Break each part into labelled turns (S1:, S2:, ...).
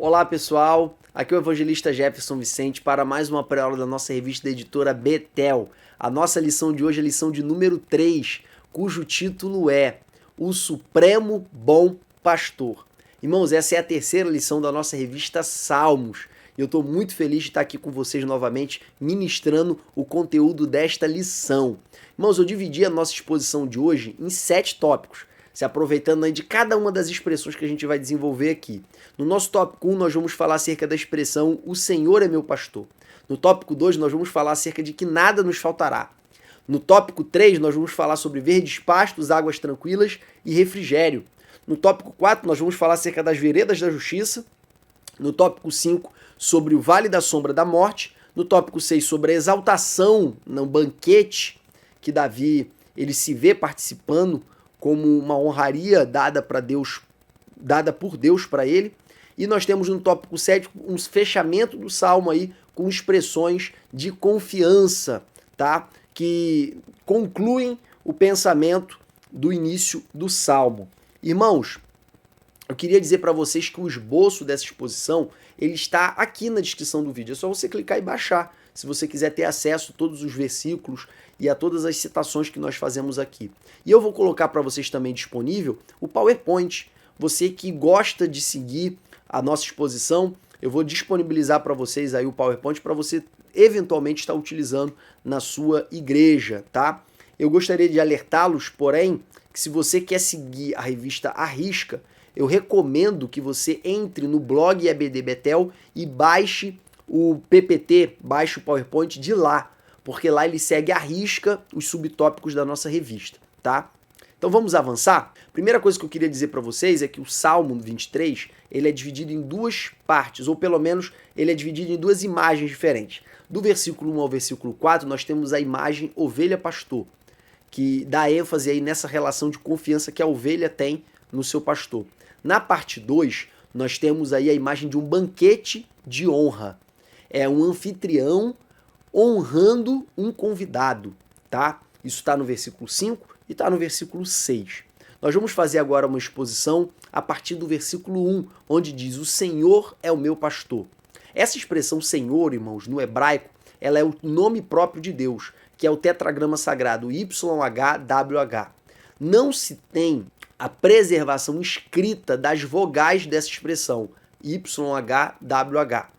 S1: Olá pessoal, aqui é o evangelista Jefferson Vicente para mais uma pré-aula da nossa revista da editora Betel. A nossa lição de hoje é a lição de número 3, cujo título é O Supremo Bom Pastor. Irmãos, essa é a terceira lição da nossa revista Salmos. E eu estou muito feliz de estar aqui com vocês novamente, ministrando o conteúdo desta lição. Irmãos, eu dividi a nossa exposição de hoje em 7 tópicos, se aproveitando aí de cada uma das expressões que a gente vai desenvolver aqui. No nosso tópico 1, nós vamos falar acerca da expressão O Senhor é meu pastor. No tópico 2, nós vamos falar acerca de que nada nos faltará. No tópico 3, nós vamos falar sobre verdes pastos, águas tranquilas e refrigério. No tópico 4, nós vamos falar acerca das veredas da justiça. No tópico 5, sobre o vale da sombra da morte. No tópico 6, sobre a exaltação no banquete que Davi ele se vê participando como uma honraria dada por Deus para ele. E nós temos no tópico 7 um fechamento do salmo aí com expressões de confiança, tá? Que concluem o pensamento do início do salmo. Irmãos, eu queria dizer para vocês que o esboço dessa exposição ele está aqui na descrição do vídeo. É só você clicar e baixar, se você quiser ter acesso a todos os versículos e a todas as citações que nós fazemos aqui. E eu vou colocar para vocês também disponível o PowerPoint. Você que gosta de seguir a nossa exposição, eu vou disponibilizar para vocês aí o PowerPoint para você eventualmente estar utilizando na sua igreja, tá? Eu gostaria de alertá-los, porém, que se você quer seguir a revista à risca, eu recomendo que você entre no blog EBD Betel e baixe o PPT, baixe o PowerPoint de lá, porque lá ele segue à risca os subtópicos da nossa revista, tá? Então vamos avançar? Primeira coisa que eu queria dizer para vocês é que o Salmo 23, ele é dividido em duas partes, ou pelo menos ele é dividido em duas imagens diferentes. Do versículo 1 ao versículo 4, nós temos a imagem ovelha-pastor, que dá ênfase aí nessa relação de confiança que a ovelha tem no seu pastor. Na parte 2, nós temos aí a imagem de um banquete de honra. É um anfitrião honrando um convidado, tá? Isso está no versículo 5 e está no versículo 6. Nós vamos fazer agora uma exposição a partir do versículo 1, onde diz: O Senhor é o meu pastor. Essa expressão Senhor, irmãos, no hebraico, ela é o nome próprio de Deus, que é o tetragrama sagrado YHWH. Não se tem a preservação escrita das vogais dessa expressão YHWH.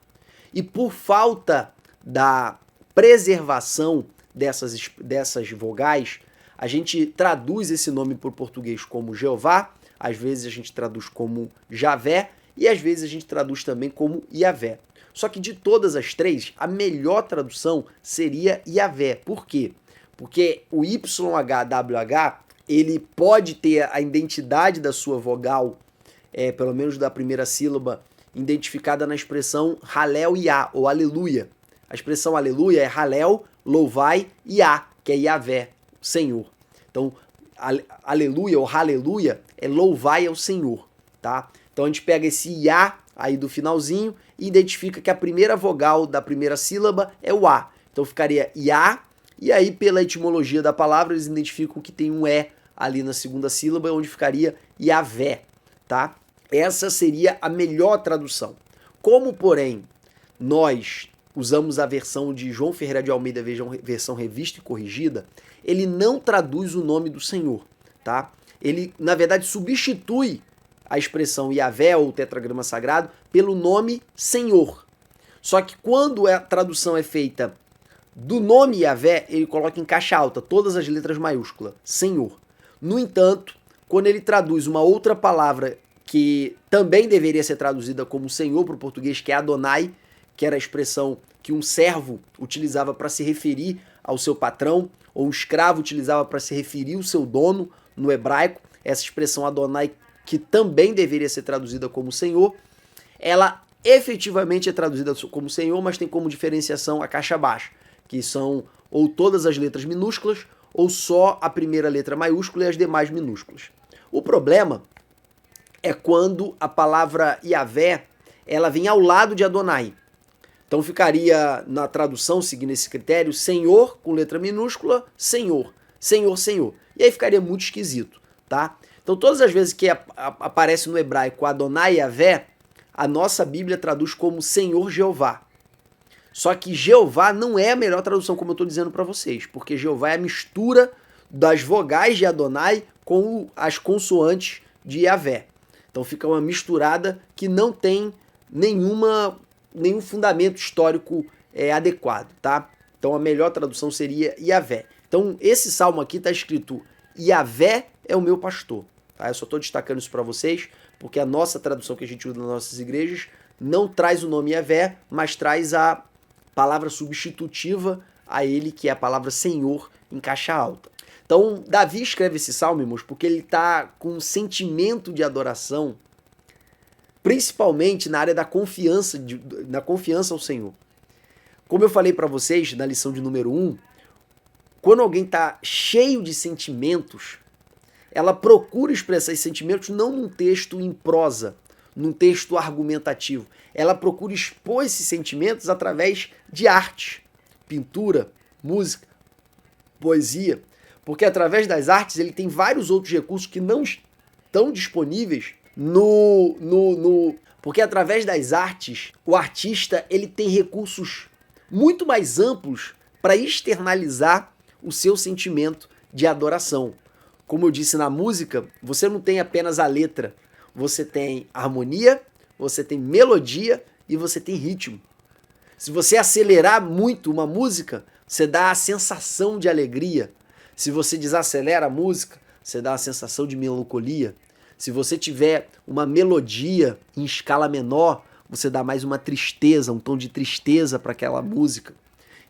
S1: E por falta da preservação dessas vogais, a gente traduz esse nome para o português como Jeová, às vezes a gente traduz como Javé e às vezes a gente traduz também como Iavé. Só que de todas as três, a melhor tradução seria Iavé. Por quê? Porque o YHWH ele pode ter a identidade da sua vogal, pelo menos da primeira sílaba, identificada na expressão Halel Iá, ou Aleluia. A expressão Aleluia é Halel, louvai, Iá, que é Iavé, Senhor. Então, Aleluia ou Aleluia é louvai ao Senhor, tá? Então a gente pega esse Iá aí do finalzinho e identifica que a primeira vogal da primeira sílaba é o A. Então ficaria Iá, e aí pela etimologia da palavra eles identificam que tem um E ali na segunda sílaba, onde ficaria Iavé, tá? Essa seria a melhor tradução. Como, porém, nós usamos a versão de João Ferreira de Almeida, versão revista e corrigida, ele não traduz o nome do Senhor, tá? Ele, na verdade, substitui a expressão Iavé, ou tetragrama sagrado, pelo nome Senhor. Só que quando a tradução é feita do nome Iavé, ele coloca em caixa alta, todas as letras maiúsculas, Senhor. No entanto, quando ele traduz uma outra palavra que também deveria ser traduzida como Senhor para o português, que é Adonai, que era a expressão que um servo utilizava para se referir ao seu patrão, ou um escravo utilizava para se referir ao seu dono no hebraico, essa expressão Adonai, que também deveria ser traduzida como Senhor, ela efetivamente é traduzida como Senhor, mas tem como diferenciação a caixa baixa, que são ou todas as letras minúsculas, ou só a primeira letra maiúscula e as demais minúsculas. O problema é quando a palavra Iavé, ela vem ao lado de Adonai. Então ficaria na tradução, seguindo esse critério, Senhor com letra minúscula, Senhor, Senhor, Senhor. E aí ficaria muito esquisito, tá? Então todas as vezes que aparece no hebraico Adonai Yavé, a nossa Bíblia traduz como Senhor Jeová. Só que Jeová não é a melhor tradução, como eu estou dizendo para vocês, porque Jeová é a mistura das vogais de Adonai com as consoantes de Yahvé. Então fica uma misturada que não tem nenhum fundamento histórico adequado, tá? Então a melhor tradução seria Yahvé. Então esse salmo aqui está escrito Yahvé é o meu pastor. Tá? Eu só estou destacando isso para vocês, porque a nossa tradução que a gente usa nas nossas igrejas não traz o nome Yahvé, mas traz a palavra substitutiva a ele, que é a palavra Senhor em caixa alta. Então, Davi escreve esse salmo, irmãos, porque ele está com um sentimento de adoração, principalmente na área da confiança ao Senhor. Como eu falei para vocês na lição de número 1, quando alguém está cheio de sentimentos, ela procura expressar esses sentimentos não num texto em prosa, num texto argumentativo. Ela procura expor esses sentimentos através de arte, pintura, música, poesia, porque através das artes ele tem vários outros recursos que não estão disponíveis porque através das artes o artista ele tem recursos muito mais amplos para externalizar o seu sentimento de adoração. Como eu disse na música, você não tem apenas a letra, você tem harmonia, você tem melodia e você tem ritmo. Se você acelerar muito uma música, você dá a sensação de alegria. Se você desacelera a música, você dá a sensação de melancolia. Se você tiver uma melodia em escala menor, você dá mais uma tristeza, um tom de tristeza para aquela música.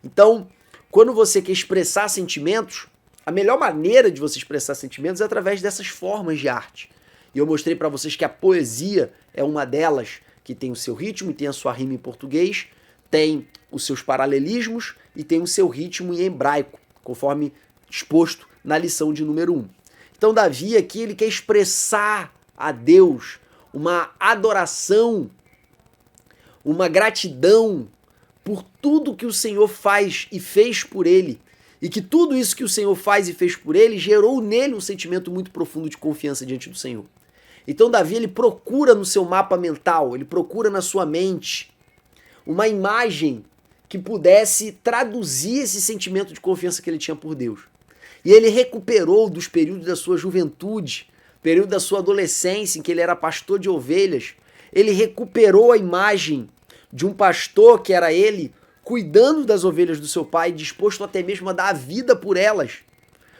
S1: Então, quando você quer expressar sentimentos, a melhor maneira de você expressar sentimentos é através dessas formas de arte. E eu mostrei para vocês que a poesia é uma delas, que tem o seu ritmo e tem a sua rima em português, tem os seus paralelismos e tem o seu ritmo em hebraico, conforme exposto na lição de número 1. Então Davi aqui ele quer expressar a Deus uma adoração, uma gratidão por tudo que o Senhor faz e fez por ele. E que tudo isso que o Senhor faz e fez por ele gerou nele um sentimento muito profundo de confiança diante do Senhor. Então Davi ele procura no seu mapa mental, ele procura na sua mente uma imagem que pudesse traduzir esse sentimento de confiança que ele tinha por Deus. E ele recuperou dos períodos da sua juventude, período da sua adolescência em que ele era pastor de ovelhas, ele recuperou a imagem de um pastor que era ele, cuidando das ovelhas do seu pai, disposto até mesmo a dar a vida por elas.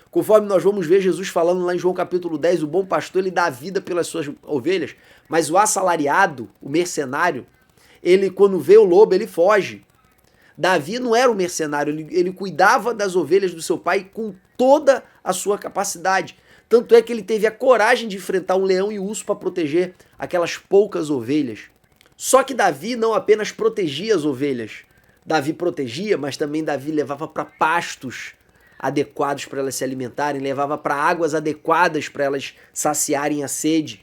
S1: Conforme nós vamos ver Jesus falando lá em João capítulo 10, o bom pastor ele dá a vida pelas suas ovelhas, mas o assalariado, o mercenário, ele quando vê o lobo ele foge. Davi não era um mercenário, ele cuidava das ovelhas do seu pai com toda a sua capacidade. Tanto é que ele teve a coragem de enfrentar um leão e um urso para proteger aquelas poucas ovelhas. Só que Davi não apenas protegia as ovelhas, Davi protegia, mas também Davi levava para pastos adequados para elas se alimentarem, levava para águas adequadas para elas saciarem a sede.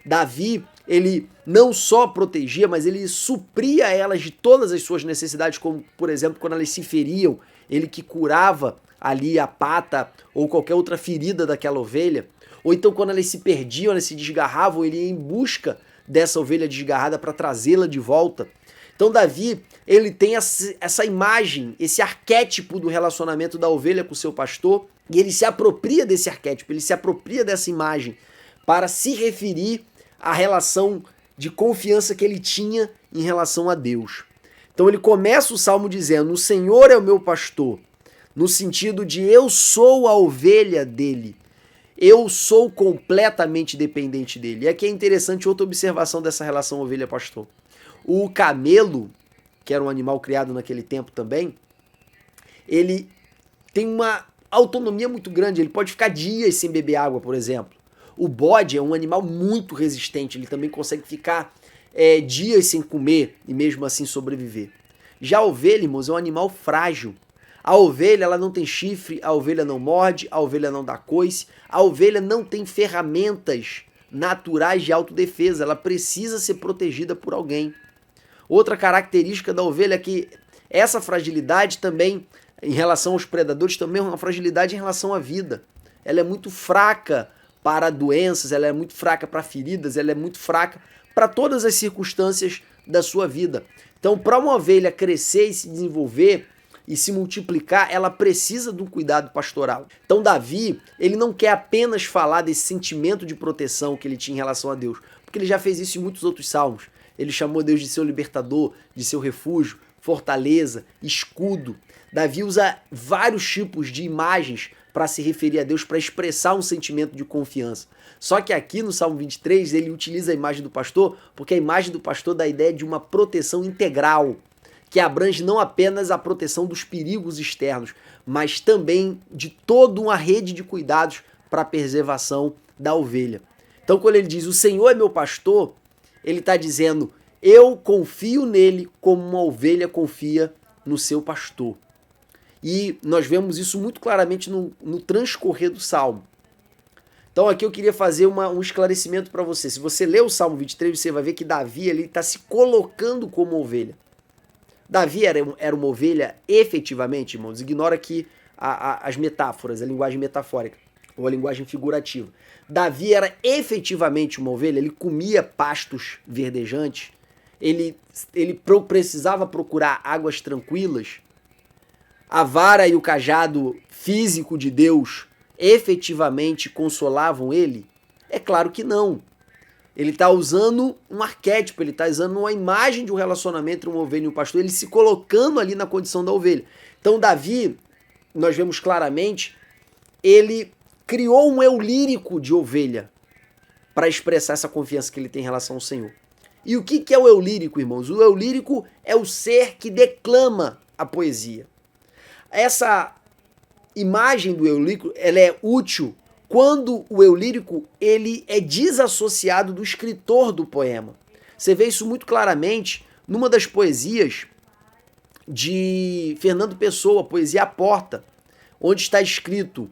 S1: Davi, ele não só protegia, mas ele supria elas de todas as suas necessidades, como, por exemplo, quando elas se feriam, ele que curava ali a pata ou qualquer outra ferida daquela ovelha, ou então quando elas se perdiam, elas se desgarravam, ele ia em busca dessa ovelha desgarrada para trazê-la de volta. Então Davi, ele tem essa imagem, esse arquétipo do relacionamento da ovelha com o seu pastor, e ele se apropria desse arquétipo, ele se apropria dessa imagem para se referir à relação de confiança que ele tinha em relação a Deus. Então ele começa o salmo dizendo, o Senhor é o meu pastor, no sentido de eu sou a ovelha dele, eu sou completamente dependente dele. E aqui é interessante outra observação dessa relação ovelha-pastor. O camelo, que era um animal criado naquele tempo também, ele tem uma autonomia muito grande, ele pode ficar dias sem beber água, por exemplo. O bode é um animal muito resistente, ele também consegue ficar dias sem comer e mesmo assim sobreviver. Já a ovelha, irmãos, é um animal frágil. A ovelha ela não tem chifre, a ovelha não morde, a ovelha não dá coice, a ovelha não tem ferramentas naturais de autodefesa, ela precisa ser protegida por alguém. Outra característica da ovelha é que essa fragilidade também, em relação aos predadores, também é uma fragilidade em relação à vida. Ela é muito fraca para doenças, ela é muito fraca para feridas, ela é muito fraca para todas as circunstâncias da sua vida. Então, para uma ovelha crescer e se desenvolver e se multiplicar, ela precisa do cuidado pastoral. Então, Davi, ele não quer apenas falar desse sentimento de proteção que ele tinha em relação a Deus, porque ele já fez isso em muitos outros salmos. Ele chamou Deus de seu libertador, de seu refúgio, fortaleza, escudo. Davi usa vários tipos de imagens para se referir a Deus, para expressar um sentimento de confiança. Só que aqui no Salmo 23 ele utiliza a imagem do pastor, porque a imagem do pastor dá a ideia de uma proteção integral, que abrange não apenas a proteção dos perigos externos, mas também de toda uma rede de cuidados para a preservação da ovelha. Então quando ele diz, o Senhor é meu pastor, ele está dizendo, eu confio nele como uma ovelha confia no seu pastor. E nós vemos isso muito claramente no transcorrer do Salmo. Então aqui eu queria fazer um esclarecimento para você. Se você ler o Salmo 23, você vai ver que Davi está se colocando como ovelha. Davi era uma ovelha efetivamente, irmãos. Ignora aqui as metáforas, a linguagem metafórica ou a linguagem figurativa. Davi era efetivamente uma ovelha, ele comia pastos verdejantes, ele precisava procurar águas tranquilas. A vara e o cajado físico de Deus efetivamente consolavam ele? É claro que não. Ele está usando um arquétipo, ele está usando uma imagem de um relacionamento entre uma ovelha e um pastor, ele se colocando ali na condição da ovelha. Então Davi, nós vemos claramente, ele criou um eu lírico de ovelha para expressar essa confiança que ele tem em relação ao Senhor. E o que é o eu lírico, irmãos? O eu lírico é o ser que declama a poesia. Essa imagem do eu lírico, ela é útil quando o eu lírico ele é desassociado do escritor do poema. Você vê isso muito claramente numa das poesias de Fernando Pessoa, poesia A Porta, onde está escrito: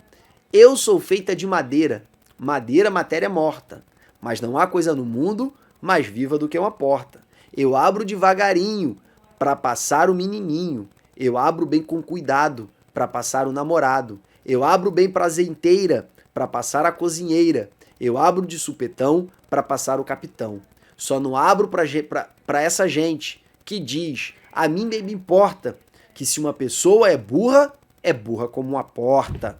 S1: eu sou feita de madeira, madeira, matéria morta, mas não há coisa no mundo mais viva do que uma porta. Eu abro devagarinho para passar o menininho, eu abro bem com cuidado para passar o namorado, eu abro bem prazenteira para passar a cozinheira, eu abro de supetão para passar o capitão. Só não abro para essa gente que diz, a mim bem me importa, que se uma pessoa é burra como uma porta.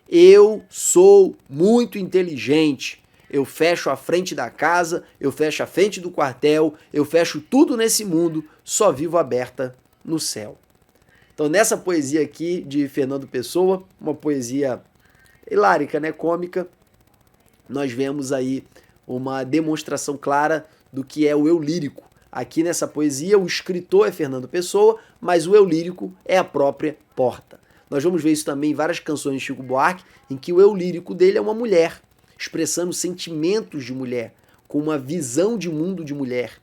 S1: Eu sou muito inteligente, eu fecho a frente da casa, eu fecho a frente do quartel, eu fecho tudo nesse mundo, só vivo aberta no céu. Então nessa poesia aqui de Fernando Pessoa, uma poesia hilárica, né, cômica, nós vemos aí uma demonstração clara do que é o eu lírico. Aqui nessa poesia o escritor é Fernando Pessoa, mas o eu lírico é a própria Porta. Nós vamos ver isso também em várias canções de Chico Buarque, em que o eu lírico dele é uma mulher, expressando sentimentos de mulher, com uma visão de mundo de mulher.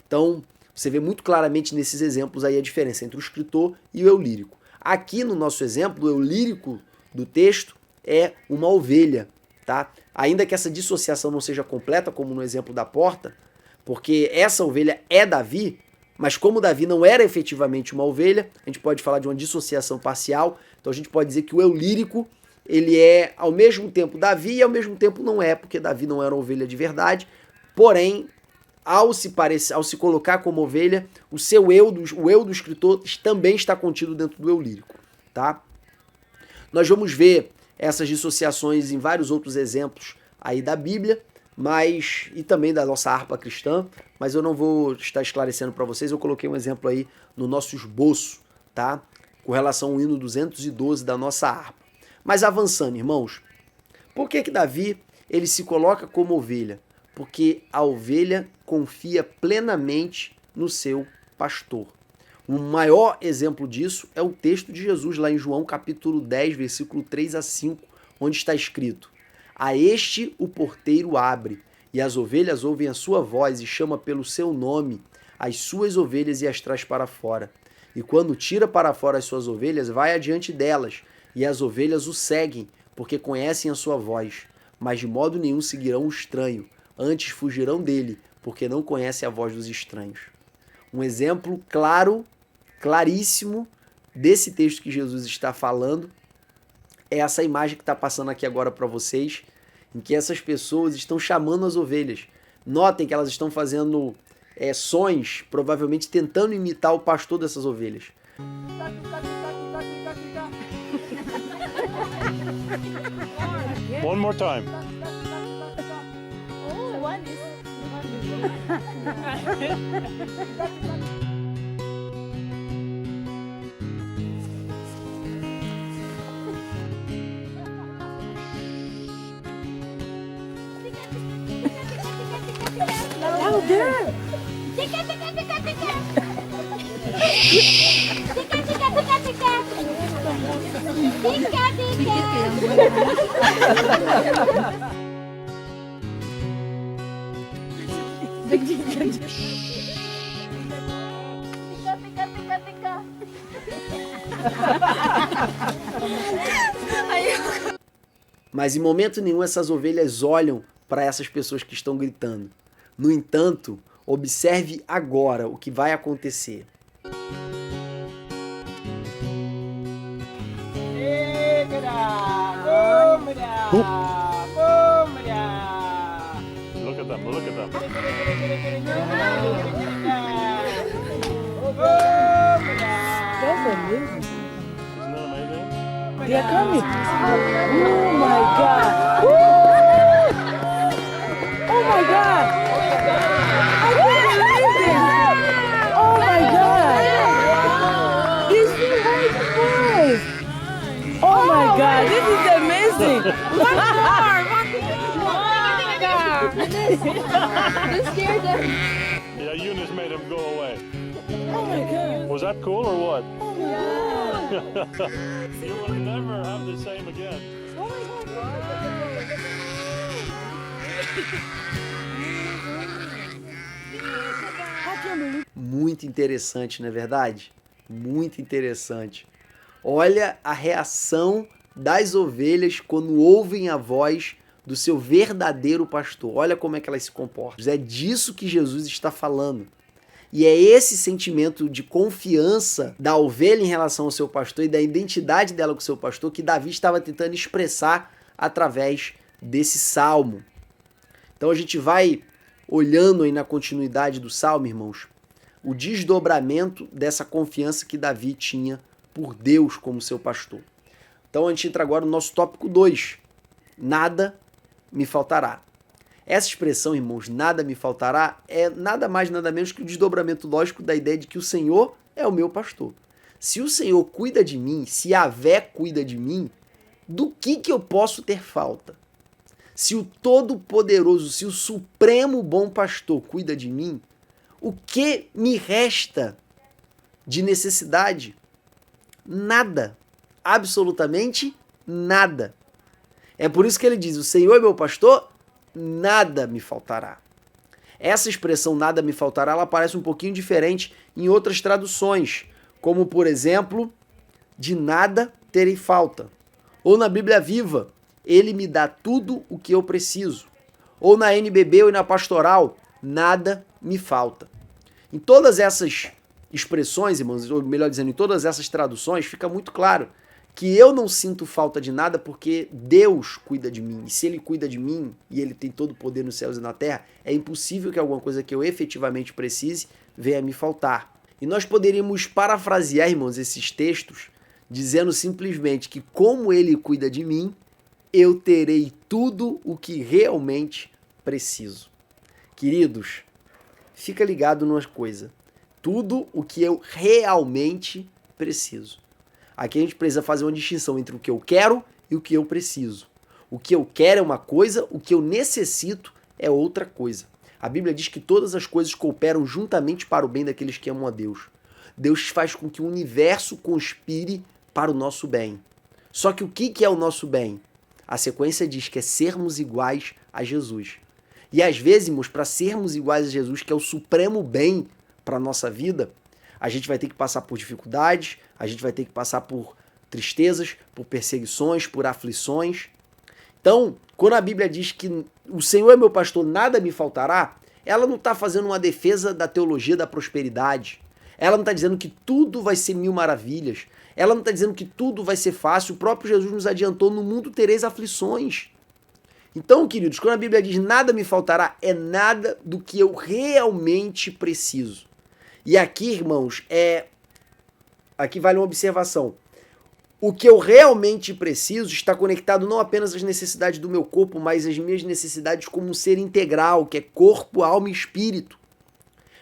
S1: Então, você vê muito claramente nesses exemplos aí a diferença entre o escritor e o eu lírico. Aqui no nosso exemplo, o eu lírico do texto é uma ovelha, tá? Ainda que essa dissociação não seja completa, como no exemplo da Porta, porque essa ovelha é Davi, mas como Davi não era efetivamente uma ovelha, a gente pode falar de uma dissociação parcial, então a gente pode dizer que o eu lírico, ele é ao mesmo tempo Davi e ao mesmo tempo não é, porque Davi não era uma ovelha de verdade, porém, ao se colocar como ovelha, o eu do escritor também está contido dentro do eu lírico, tá? Nós vamos ver essas dissociações em vários outros exemplos aí da Bíblia, e também da nossa harpa cristã, mas eu não vou estar esclarecendo para vocês, eu coloquei um exemplo aí no nosso esboço, tá? Com relação ao hino 212 da nossa harpa. Mas avançando, irmãos, por que Davi ele se coloca como ovelha? Porque a ovelha confia plenamente no seu pastor. O maior exemplo disso é o texto de Jesus lá em João capítulo 10, versículo 3 a 5, onde está escrito: a este o porteiro abre, e as ovelhas ouvem a sua voz e chama pelo seu nome as suas ovelhas e as traz para fora. E quando tira para fora as suas ovelhas, vai adiante delas, e as ovelhas o seguem, porque conhecem a sua voz. Mas de modo nenhum seguirão o estranho, antes fugirão dele, porque não conhecem a voz dos estranhos. Um exemplo claro, claríssimo, desse texto que Jesus está falando, é essa imagem que está passando aqui agora para vocês, em que essas pessoas estão chamando as ovelhas. Notem que elas estão fazendo sons, provavelmente tentando imitar o pastor dessas ovelhas.
S2: One more time.
S3: Oh, one is. Louder! Tika, tika, tika, tika! Tika, tika, tika, tika! Tika, tika! Tika, tika, tika!
S1: Mas em momento nenhum essas ovelhas olham para essas pessoas que estão gritando. No entanto, observe agora o que vai acontecer.
S2: Look at them, look at them.
S4: That's amazing.
S2: Isn't that amazing?
S4: They are coming. Oh my God. Woo! Oh my God. I can't believe this. Oh my God. These two white boys. Oh my God. This is amazing. One more.
S3: You scared them.
S2: Yeah, Eunice made him go away.
S4: Oh my God.
S2: Was that cool or what?
S4: Oh my God.
S2: You will never have the same again.
S4: I can't believe.
S1: Muito interessante, não é verdade? Muito interessante. Olha a reação das ovelhas quando ouvem a voz do seu verdadeiro pastor. Olha como é que elas se comportam. É disso que Jesus está falando. E é esse sentimento de confiança da ovelha em relação ao seu pastor e da identidade dela com o seu pastor que Davi estava tentando expressar através desse salmo. Então a gente vai olhando aí na continuidade do salmo, irmãos, o desdobramento dessa confiança que Davi tinha por Deus como seu pastor. Então a gente entra agora no nosso tópico 2. Nada me faltará. Essa expressão, irmãos, nada me faltará, é nada mais, nada menos que o desdobramento lógico da ideia de que o Senhor é o meu pastor. Se o Senhor cuida de mim, se Yahvé cuida de mim, do que eu posso ter falta? Se o Todo-Poderoso, se o Supremo Bom Pastor cuida de mim, o que me resta de necessidade? Nada. Absolutamente nada. É por isso que ele diz, o Senhor é meu pastor, nada me faltará. Essa expressão nada me faltará, ela aparece um pouquinho diferente em outras traduções, como por exemplo, de nada terei falta. Ou na Bíblia Viva, ele me dá tudo o que eu preciso. Ou na NBB ou na Pastoral, nada me falta. Em todas essas expressões, irmãos, ou melhor dizendo, em todas essas traduções, fica muito claro que eu não sinto falta de nada porque Deus cuida de mim. E se Ele cuida de mim e Ele tem todo o poder nos céus e na terra, é impossível que alguma coisa que eu efetivamente precise venha a me faltar. E nós poderíamos parafrasear, irmãos, esses textos dizendo simplesmente que como Ele cuida de mim, eu terei tudo o que realmente preciso. Queridos, fica ligado numa coisa. Tudo o que eu realmente preciso. Aqui a gente precisa fazer uma distinção entre o que eu quero e o que eu preciso. O que eu quero é uma coisa, o que eu necessito é outra coisa. A Bíblia diz que todas as coisas cooperam juntamente para o bem daqueles que amam a Deus. Deus faz com que o universo conspire para o nosso bem. Só que o que é o nosso bem? A sequência diz que é sermos iguais a Jesus. E às vezes, para sermos iguais a Jesus, que é o supremo bem para a nossa vida, a gente vai ter que passar por dificuldades, a gente vai ter que passar por tristezas, por perseguições, por aflições. Então, quando a Bíblia diz que o Senhor é meu pastor, nada me faltará, ela não está fazendo uma defesa da teologia da prosperidade. Ela não está dizendo que tudo vai ser mil maravilhas. Ela não está dizendo que tudo vai ser fácil. O próprio Jesus nos adiantou, no mundo tereis aflições. Então, queridos, quando a Bíblia diz nada me faltará, é nada do que eu realmente preciso. E aqui, irmãos, aqui vale uma observação. O que eu realmente preciso está conectado não apenas às necessidades do meu corpo, mas às minhas necessidades como um ser integral, que é corpo, alma e espírito.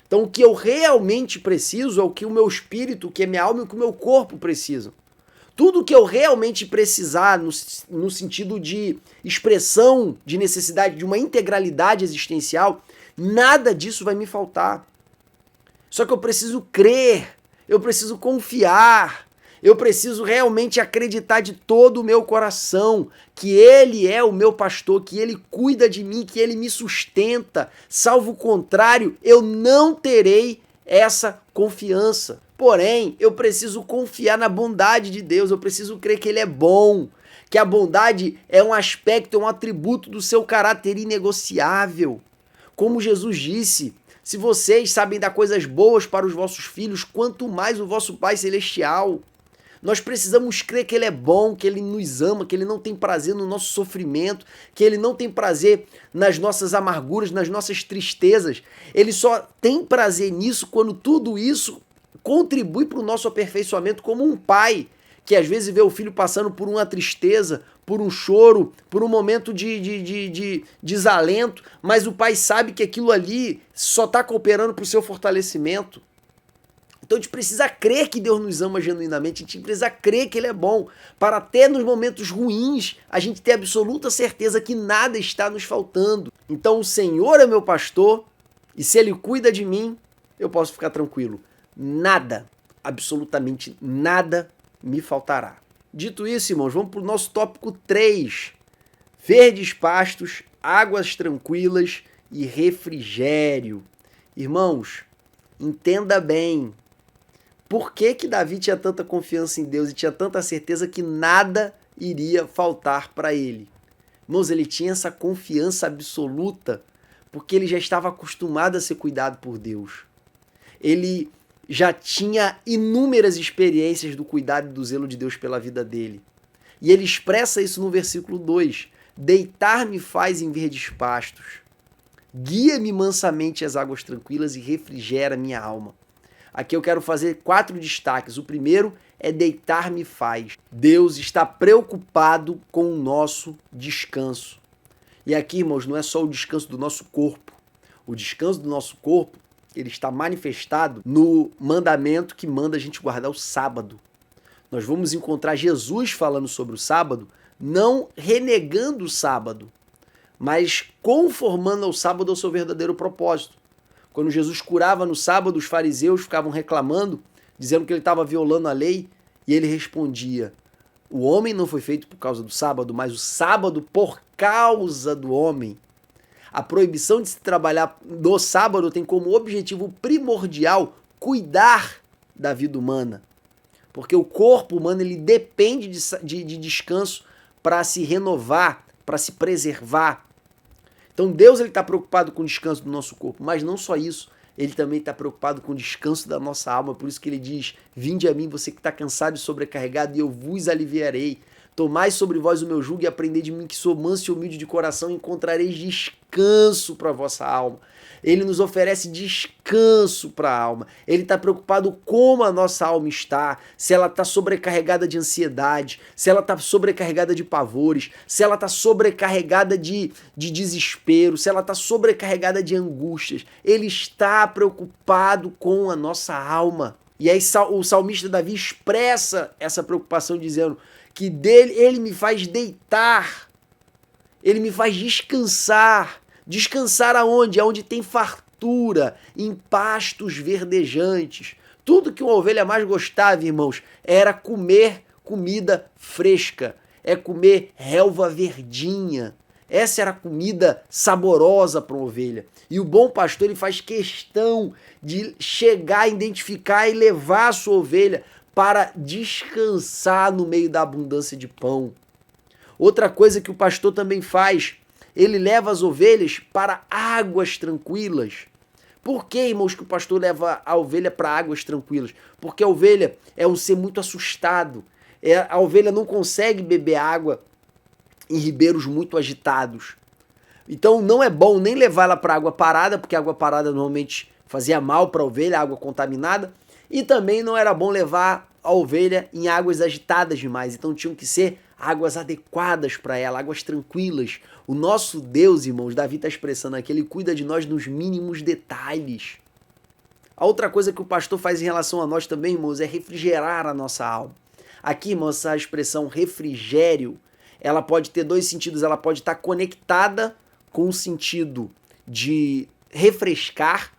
S1: Então, o que eu realmente preciso é o que o meu espírito, o que a minha alma e o que o meu corpo precisam. Tudo que eu realmente precisar, no sentido de expressão de necessidade, de uma integralidade existencial, nada disso vai me faltar. Só que eu preciso crer, eu preciso confiar, eu preciso realmente acreditar de todo o meu coração que Ele é o meu pastor, que Ele cuida de mim, que Ele me sustenta. Salvo o contrário, eu não terei essa confiança. Porém, eu preciso confiar na bondade de Deus, eu preciso crer que Ele é bom, que a bondade é um aspecto, é um atributo do seu caráter inegociável. Como Jesus disse, se vocês sabem dar coisas boas para os vossos filhos, quanto mais o vosso Pai Celestial. Nós precisamos crer que Ele é bom, que Ele nos ama, que Ele não tem prazer no nosso sofrimento, que Ele não tem prazer nas nossas amarguras, nas nossas tristezas. Ele só tem prazer nisso quando tudo isso contribui para o nosso aperfeiçoamento, como um pai que às vezes vê o filho passando por uma tristeza, por um choro, por um momento de desalento, mas o pai sabe que aquilo ali só está cooperando para o seu fortalecimento. Então a gente precisa crer que Deus nos ama genuinamente, a gente precisa crer que Ele é bom, para até nos momentos ruins a gente ter absoluta certeza que nada está nos faltando. Então o Senhor é meu pastor e se Ele cuida de mim, eu posso ficar tranquilo. Nada, absolutamente nada me faltará. Dito isso, irmãos, vamos para o nosso tópico 3. Verdes pastos, águas tranquilas e refrigério. Irmãos, entenda bem. Por que Davi tinha tanta confiança em Deus e tinha tanta certeza que nada iria faltar para ele? Irmãos, ele tinha essa confiança absoluta porque ele já estava acostumado a ser cuidado por Deus. Ele já tinha inúmeras experiências do cuidado e do zelo de Deus pela vida dele. E ele expressa isso no versículo 2. Deitar-me faz em verdes pastos. Guia-me mansamente às águas tranquilas e refrigera minha alma. Aqui eu quero fazer 4 destaques. O primeiro é deitar-me faz. Deus está preocupado com o nosso descanso. E aqui, irmãos, não é só o descanso do nosso corpo. O descanso do nosso corpo, ele está manifestado no mandamento que manda a gente guardar o sábado. Nós vamos encontrar Jesus falando sobre o sábado, não renegando o sábado, mas conformando ao sábado ao seu verdadeiro propósito. Quando Jesus curava no sábado, os fariseus ficavam reclamando, dizendo que ele estava violando a lei, e ele respondia: o homem não foi feito por causa do sábado, mas o sábado por causa do homem. A proibição de se trabalhar no sábado tem como objetivo primordial cuidar da vida humana. Porque o corpo humano ele depende de descanso para se renovar, para se preservar. Então Deus está preocupado com o descanso do nosso corpo, mas não só isso, Ele também está preocupado com o descanso da nossa alma, por isso que Ele diz: vinde a mim, você que está cansado e sobrecarregado, e eu vos aliviarei. Tomai sobre vós o meu jugo e aprendei de mim que sou manso e humilde de coração e encontrareis descanso para a vossa alma. Ele nos oferece descanso para a alma. Ele está preocupado como a nossa alma está, se ela está sobrecarregada de ansiedade, se ela está sobrecarregada de pavores, se ela está sobrecarregada de desespero, se ela está sobrecarregada de angústias. Ele está preocupado com a nossa alma. E aí o salmista Davi expressa essa preocupação dizendo que ele me faz deitar, ele me faz descansar. Descansar aonde? Aonde tem fartura, em pastos verdejantes. Tudo que uma ovelha mais gostava, irmãos, era comer comida fresca, é comer relva verdinha. Essa era a comida saborosa para uma ovelha. E o bom pastor ele faz questão de chegar, identificar e levar a sua ovelha para descansar no meio da abundância de pão. Outra coisa que o pastor também faz, ele leva as ovelhas para águas tranquilas. Por que, irmãos, que o pastor leva a ovelha para águas tranquilas? Porque a ovelha é um ser muito assustado. A ovelha não consegue beber água em ribeiros muito agitados. Então não é bom nem levar ela para água parada, porque a água parada normalmente fazia mal para a ovelha, água contaminada, e também não era bom levar a ovelha em águas agitadas demais. Então tinham que ser águas adequadas para ela, águas tranquilas. O nosso Deus, irmãos, Davi está expressando aqui, ele cuida de nós nos mínimos detalhes. A outra coisa que o pastor faz em relação a nós também, irmãos, é refrigerar a nossa alma. Aqui, irmãos, essa expressão refrigério, ela pode ter dois sentidos. Ela pode estar conectada com o sentido de refrescar,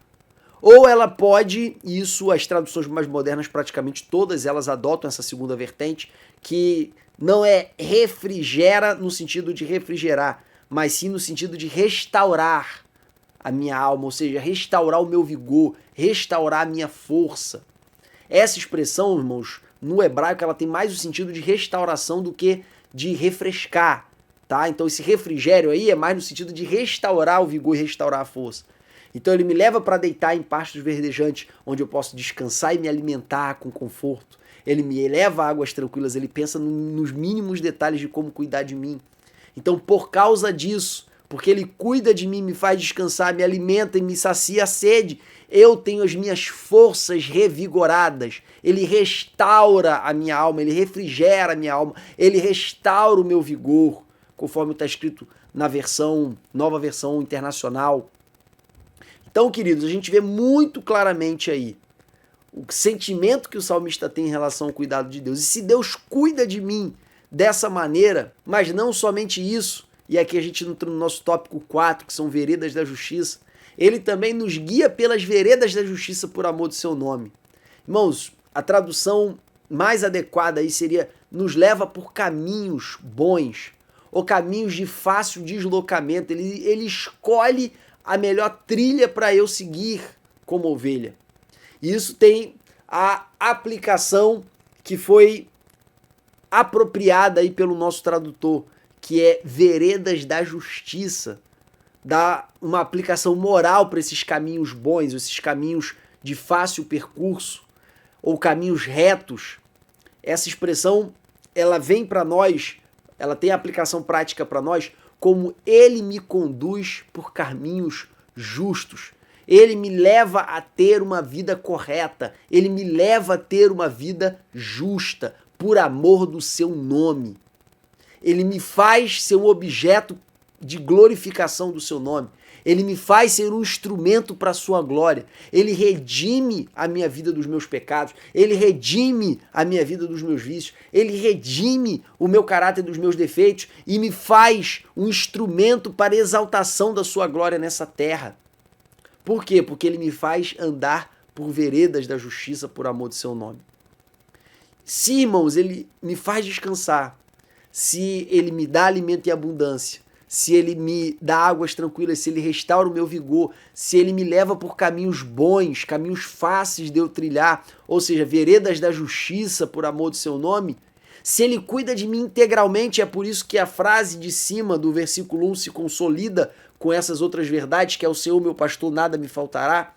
S1: ou ela pode, isso as traduções mais modernas praticamente todas elas adotam essa segunda vertente, que não é refrigera no sentido de refrigerar, mas sim no sentido de restaurar a minha alma, ou seja, restaurar o meu vigor, restaurar a minha força. Essa expressão, irmãos, no hebraico ela tem mais o sentido de restauração do que de refrescar, tá? Então esse refrigério aí é mais no sentido de restaurar o vigor e restaurar a força. Então ele me leva para deitar em pastos verdejantes, onde eu posso descansar e me alimentar com conforto. Ele me leva a águas tranquilas, ele pensa nos mínimos detalhes de como cuidar de mim. Então por causa disso, porque ele cuida de mim, me faz descansar, me alimenta e me sacia a sede, eu tenho as minhas forças revigoradas. Ele restaura a minha alma, ele refrigera a minha alma, ele restaura o meu vigor, conforme está escrito na nova versão internacional. Então, queridos, a gente vê muito claramente aí o sentimento que o salmista tem em relação ao cuidado de Deus. E se Deus cuida de mim dessa maneira, mas não somente isso, e aqui a gente entra no nosso tópico 4, que são veredas da justiça, ele também nos guia pelas veredas da justiça por amor do seu nome. Irmãos, a tradução mais adequada aí seria nos leva por caminhos bons, ou caminhos de fácil deslocamento. Ele escolhe a melhor trilha para eu seguir como ovelha. E isso tem a aplicação que foi apropriada aí pelo nosso tradutor, que é veredas da justiça. Dá uma aplicação moral para esses caminhos bons, esses caminhos de fácil percurso, ou caminhos retos. Essa expressão, ela vem para nós, ela tem aplicação prática para nós, como ele me conduz por caminhos justos. Ele me leva a ter uma vida correta, ele me leva a ter uma vida justa, por amor do seu nome. Ele me faz ser um objeto de glorificação do seu nome. Ele me faz ser um instrumento para a sua glória. Ele redime a minha vida dos meus pecados. Ele redime a minha vida dos meus vícios. Ele redime o meu caráter dos meus defeitos e me faz um instrumento para a exaltação da sua glória nessa terra. Por quê? Porque ele me faz andar por veredas da justiça por amor do seu nome. Se, irmãos, ele me faz descansar, se ele me dá alimento em abundância, se ele me dá águas tranquilas, se ele restaura o meu vigor, se ele me leva por caminhos bons, caminhos fáceis de eu trilhar, ou seja, veredas da justiça por amor do seu nome, se ele cuida de mim integralmente, é por isso que a frase de cima do versículo 1 se consolida com essas outras verdades, que é o Senhor meu pastor, nada me faltará.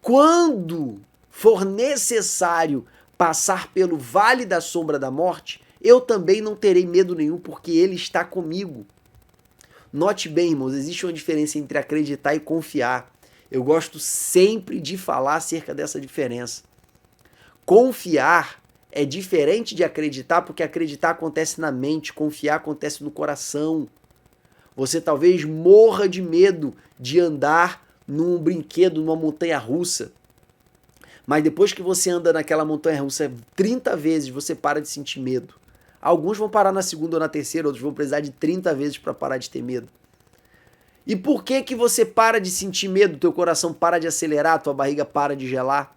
S1: Quando for necessário passar pelo vale da sombra da morte, eu também não terei medo nenhum, porque ele está comigo. Note bem, irmãos, existe uma diferença entre acreditar e confiar. Eu gosto sempre de falar acerca dessa diferença. Confiar é diferente de acreditar, porque acreditar acontece na mente, confiar acontece no coração. Você talvez morra de medo de andar num brinquedo, numa montanha-russa. Mas depois que você anda naquela montanha-russa 30 vezes, você para de sentir medo. Alguns vão parar na segunda ou na terceira, outros vão precisar de 30 vezes para parar de ter medo. E por que que você para de sentir medo? Teu coração para de acelerar, tua barriga para de gelar?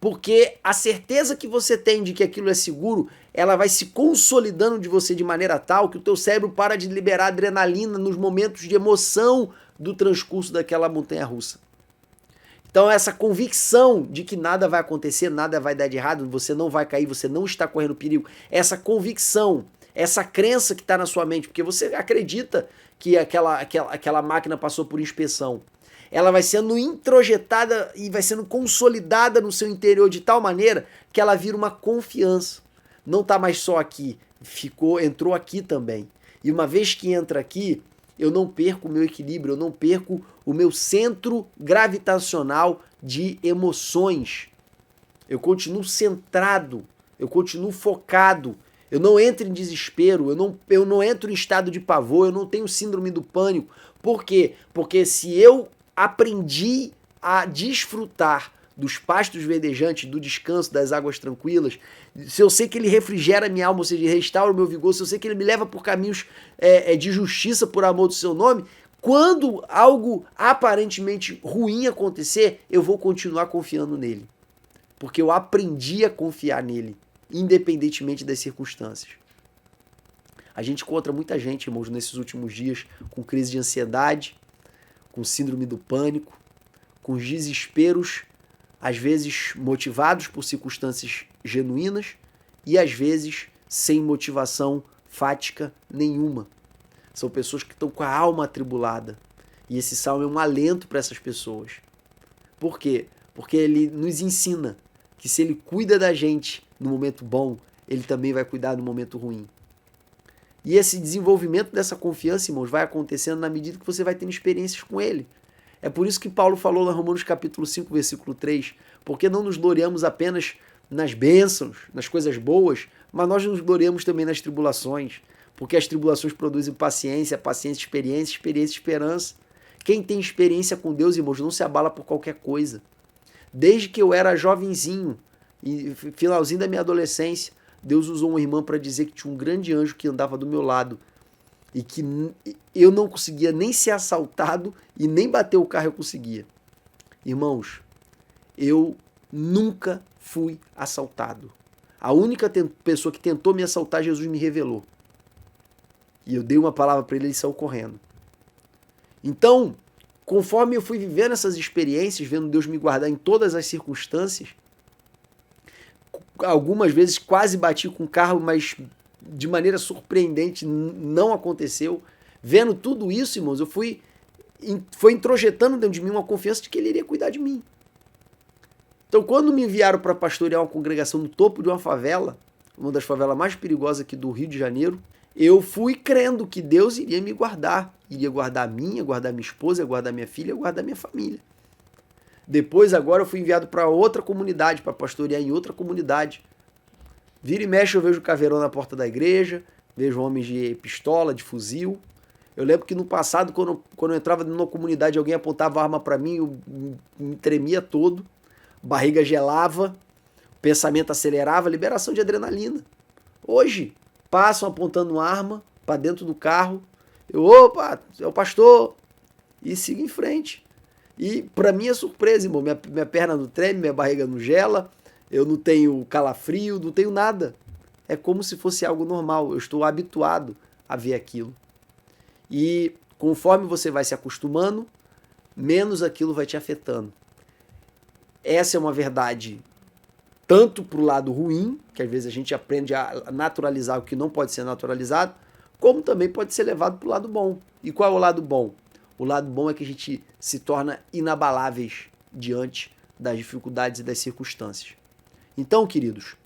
S1: Porque a certeza que você tem de que aquilo é seguro, ela vai se consolidando de você de maneira tal que o teu cérebro para de liberar adrenalina nos momentos de emoção do transcurso daquela montanha-russa. Então essa convicção de que nada vai acontecer, nada vai dar de errado, você não vai cair, você não está correndo perigo, essa convicção, essa crença que está na sua mente, porque você acredita que aquela máquina passou por inspeção, ela vai sendo introjetada e vai sendo consolidada no seu interior de tal maneira que ela vira uma confiança. Não está mais só aqui, entrou aqui também. E uma vez que entra aqui, eu não perco o meu equilíbrio, eu não perco o meu centro gravitacional de emoções. Eu continuo centrado, eu continuo focado, eu não entro em desespero, eu não entro em estado de pavor, eu não tenho síndrome do pânico. Por quê? Porque se eu aprendi a desfrutar dos pastos verdejantes, do descanso, das águas tranquilas, se eu sei que ele refrigera minha alma, ou seja, restaura o meu vigor, se eu sei que ele me leva por caminhos de justiça por amor do seu nome, quando algo aparentemente ruim acontecer, eu vou continuar confiando nele. Porque eu aprendi a confiar nele, independentemente das circunstâncias. A gente encontra muita gente, irmãos, nesses últimos dias, com crise de ansiedade, com síndrome do pânico, com desesperos, às vezes motivados por circunstâncias genuínas e às vezes sem motivação fática nenhuma. São pessoas que estão com a alma atribulada. E esse salmo é um alento para essas pessoas. Por quê? Porque ele nos ensina que se ele cuida da gente no momento bom, ele também vai cuidar no momento ruim. E esse desenvolvimento dessa confiança, irmãos, vai acontecendo na medida que você vai tendo experiências com ele. É por isso que Paulo falou lá em Romanos capítulo 5, versículo 3, porque não nos gloriamos apenas nas bênçãos, nas coisas boas, mas nós nos gloriamos também nas tribulações, porque as tribulações produzem paciência, paciência, experiência, esperança. Quem tem experiência com Deus, irmãos, não se abala por qualquer coisa. Desde que eu era jovenzinho, e finalzinho da minha adolescência, Deus usou uma irmã para dizer que tinha um grande anjo que andava do meu lado e que eu não conseguia nem ser assaltado e nem bater o carro eu conseguia. Irmãos, eu nunca fui assaltado. A única pessoa que tentou me assaltar, Jesus me revelou. E eu dei uma palavra para ele saiu correndo. Então, conforme eu fui vivendo essas experiências, vendo Deus me guardar em todas as circunstâncias, algumas vezes quase bati com o carro, mas de maneira surpreendente não aconteceu. Vendo tudo isso, irmãos, foi introjetando dentro de mim uma confiança de que ele iria cuidar de mim. Então, quando me enviaram para pastorear uma congregação no topo de uma favela, uma das favelas mais perigosas aqui do Rio de Janeiro, eu fui crendo que Deus iria me guardar. Iria guardar a minha, guardar minha esposa, guardar minha filha, guardar minha família. Depois, agora, eu fui enviado para outra comunidade, para pastorear em outra comunidade. Vira e mexe, eu vejo caveirão na porta da igreja, vejo homens de pistola, de fuzil. Eu lembro que no passado, quando eu entrava numa comunidade, alguém apontava a arma para mim, eu me tremia todo, barriga gelava, o pensamento acelerava, liberação de adrenalina. Hoje, passam apontando arma para dentro do carro, opa, é o pastor, e sigo em frente. E para mim é surpresa, irmão, minha perna não treme, minha barriga não gela, eu não tenho calafrio, não tenho nada. É como se fosse algo normal, eu estou habituado a ver aquilo. E conforme você vai se acostumando, menos aquilo vai te afetando. Essa é uma verdade tanto para o lado ruim, que às vezes a gente aprende a naturalizar o que não pode ser naturalizado, como também pode ser levado para o lado bom. E qual é o lado bom? O lado bom é que a gente se torna inabaláveis diante das dificuldades e das circunstâncias. Então, queridos,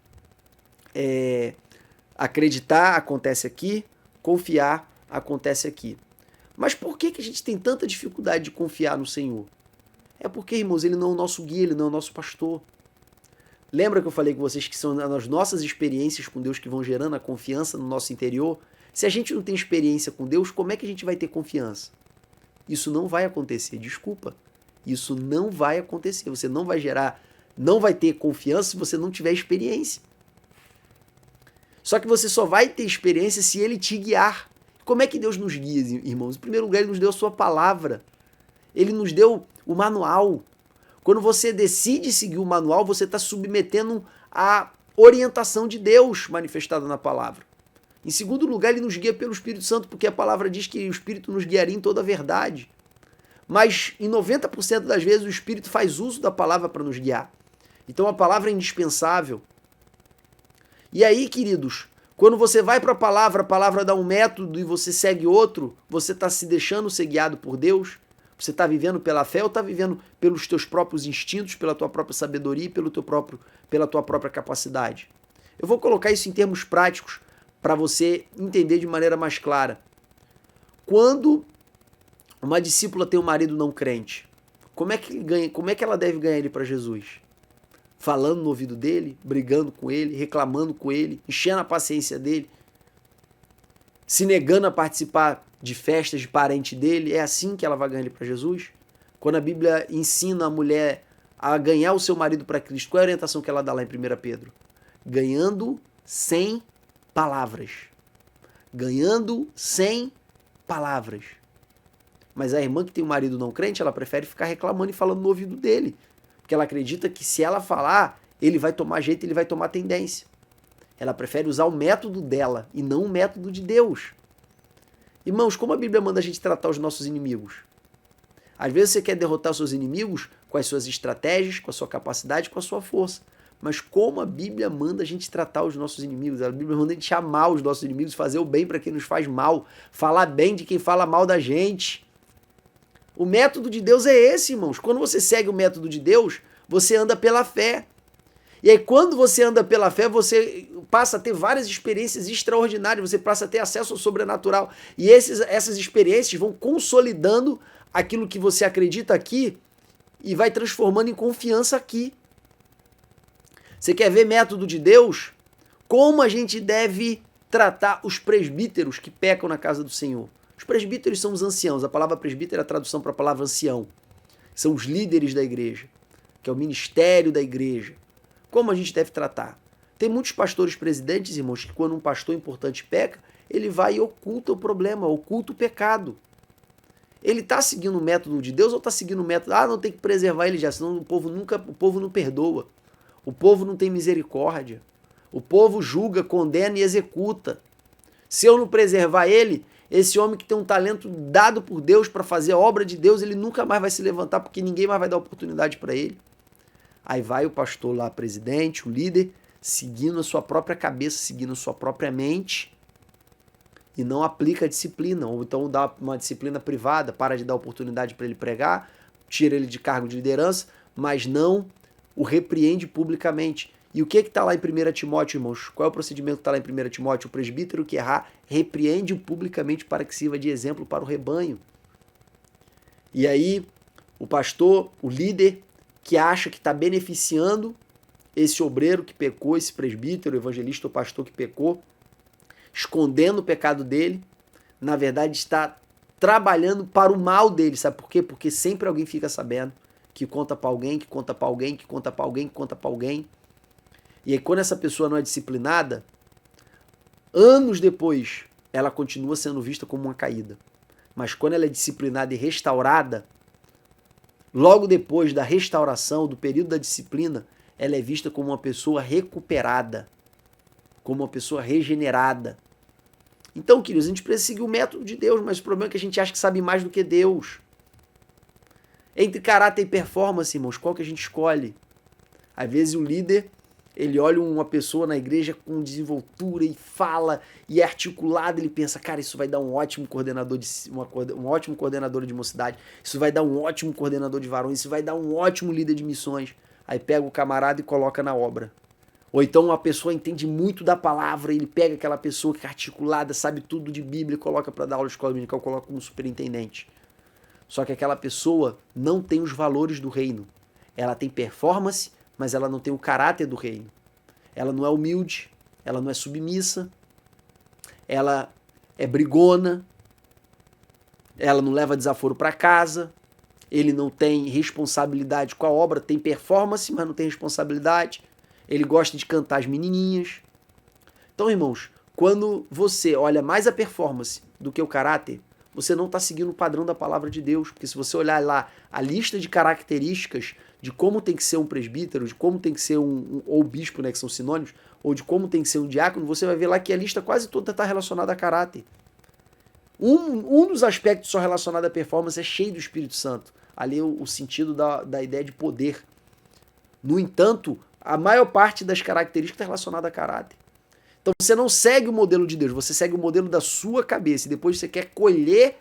S1: acreditar acontece aqui, confiar acontece aqui. Mas por que a gente tem tanta dificuldade de confiar no Senhor? É porque, irmãos, Ele não é o nosso guia, Ele não é o nosso pastor. Lembra que eu falei com vocês que são as nossas experiências com Deus que vão gerando a confiança no nosso interior? Se a gente não tem experiência com Deus, como é que a gente vai ter confiança? Isso não vai acontecer, desculpa. Isso não vai acontecer. Você não vai ter confiança se você não tiver experiência. Só que você só vai ter experiência se Ele te guiar. Como é que Deus nos guia, irmãos? Em primeiro lugar, Ele nos deu a sua palavra. Ele nos deu o manual. Quando você decide seguir o manual, você está submetendo a orientação de Deus manifestada na palavra. Em segundo lugar, Ele nos guia pelo Espírito Santo, porque a palavra diz que o Espírito nos guiaria em toda a verdade. Mas em 90% das vezes o Espírito faz uso da palavra para nos guiar. Então a palavra é indispensável. E aí, queridos, quando você vai para a palavra dá um método e você segue outro, você está se deixando ser guiado por Deus? Você está vivendo pela fé ou está vivendo pelos teus próprios instintos, pela tua própria sabedoria e pela tua própria capacidade? Eu vou colocar isso em termos práticos para você entender de maneira mais clara. quando uma discípula tem um marido não crente, como é que ela deve ganhar ele para Jesus? Falando no ouvido dele, brigando com ele, reclamando com ele, enchendo a paciência dele, se negando a participar de festas de parente dele? É assim que ela vai ganhar ele para Jesus? Quando a Bíblia ensina a mulher a ganhar o seu marido para Cristo, qual é a orientação que ela dá lá em 1 Pedro? Ganhando sem palavras. Ganhando sem palavras. Mas a irmã que tem um marido não crente, ela prefere ficar reclamando e falando no ouvido dele. Porque ela acredita que se ela falar, ele vai tomar jeito, ele vai tomar tendência. Ela prefere usar o método dela e não o método de Deus. Irmãos, como a Bíblia manda a gente tratar os nossos inimigos? Às vezes você quer derrotar os seus inimigos com as suas estratégias, com a sua capacidade, com a sua força. Mas como a Bíblia manda a gente tratar os nossos inimigos? A Bíblia manda a gente amar os nossos inimigos, fazer o bem para quem nos faz mal, falar bem de quem fala mal da gente. O método de Deus é esse, irmãos. Quando você segue o método de Deus, você anda pela fé. E aí, quando você anda pela fé, você passa a ter várias experiências extraordinárias, você passa a ter acesso ao sobrenatural. E essas experiências vão consolidando aquilo que você acredita aqui e vai transformando em confiança aqui. Você quer ver método de Deus? Como a gente deve tratar os presbíteros que pecam na casa do Senhor? Os presbíteros são os anciãos. A palavra presbítero é a tradução para a palavra ancião. São os líderes da igreja, que é o ministério da igreja. Como a gente deve tratar? Tem muitos pastores presidentes, irmãos, que quando um pastor importante peca, ele vai e oculta o problema, oculta o pecado. Ele está seguindo o método de Deus ou está seguindo o método, não tem que preservar ele já, senão o povo não perdoa. O povo não tem misericórdia. O povo julga, condena e executa. Se eu não preservar ele, esse homem que tem um talento dado por Deus para fazer a obra de Deus, ele nunca mais vai se levantar porque ninguém mais vai dar oportunidade para ele. Aí vai o pastor lá, presidente, o líder, seguindo a sua própria cabeça, seguindo a sua própria mente e não aplica a disciplina, ou então dá uma disciplina privada, para de dar oportunidade para ele pregar, tira ele de cargo de liderança, mas não o repreende publicamente. E o que está lá em 1 Timóteo, irmãos? Qual é o procedimento que está lá em 1 Timóteo? O presbítero que errar, repreende-o publicamente para que sirva de exemplo para o rebanho. E aí, o pastor, o líder, que acha que está beneficiando esse obreiro que pecou, esse presbítero, evangelista ou pastor que pecou, escondendo o pecado dele, na verdade está trabalhando para o mal dele. Sabe por quê? Porque sempre alguém fica sabendo, que conta para alguém, que conta para alguém, que conta para alguém, que conta para alguém. E aí quando essa pessoa não é disciplinada, anos depois, ela continua sendo vista como uma caída. Mas quando ela é disciplinada e restaurada, logo depois da restauração, do período da disciplina, ela é vista como uma pessoa recuperada, como uma pessoa regenerada. Então, queridos, a gente precisa seguir o método de Deus, mas o problema é que a gente acha que sabe mais do que Deus. Entre caráter e performance, irmãos, qual que a gente escolhe? Às vezes o líder, ele olha uma pessoa na igreja com desenvoltura e fala e é articulado, ele pensa, cara, isso vai dar um ótimo coordenador um ótimo coordenador de mocidade, isso vai dar um ótimo coordenador de varões, isso vai dar um ótimo líder de missões. Aí pega o camarada e coloca na obra. Ou então uma pessoa entende muito da palavra, ele pega aquela pessoa que é articulada, sabe tudo de Bíblia e coloca para dar aula de escola dominical, coloca como superintendente. Só que aquela pessoa não tem os valores do reino. Ela tem performance, mas ela não tem o caráter do reino. Ela não é humilde, ela não é submissa, ela é brigona, ela não leva desaforo para casa, ele não tem responsabilidade com a obra, tem performance, mas não tem responsabilidade. Ele gosta de cantar as menininhas. Então, irmãos, quando você olha mais a performance do que o caráter, você não está seguindo o padrão da palavra de Deus. Porque se você olhar lá a lista de características de como tem que ser um presbítero, de como tem que ser ou bispo, né, que são sinônimos, ou de como tem que ser um diácono, você vai ver lá que a lista quase toda está relacionada a caráter. Um dos aspectos só relacionado à performance é cheio do Espírito Santo. Ali é o sentido da ideia de poder. No entanto, a maior parte das características está relacionada a caráter. Então você não segue o modelo de Deus, você segue o modelo da sua cabeça. E depois você quer colher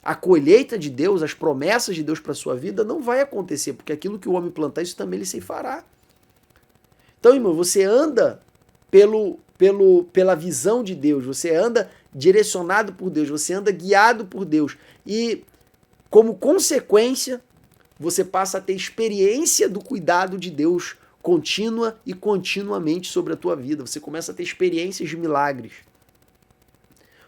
S1: a colheita de Deus, as promessas de Deus para a sua vida, não vai acontecer, porque aquilo que o homem plantar, isso também ele ceifará. Então, irmão, você anda pela visão de Deus, você anda direcionado por Deus, você anda guiado por Deus e, como consequência, você passa a ter experiência do cuidado de Deus contínua e continuamente sobre a tua vida. Você começa a ter experiências de milagres.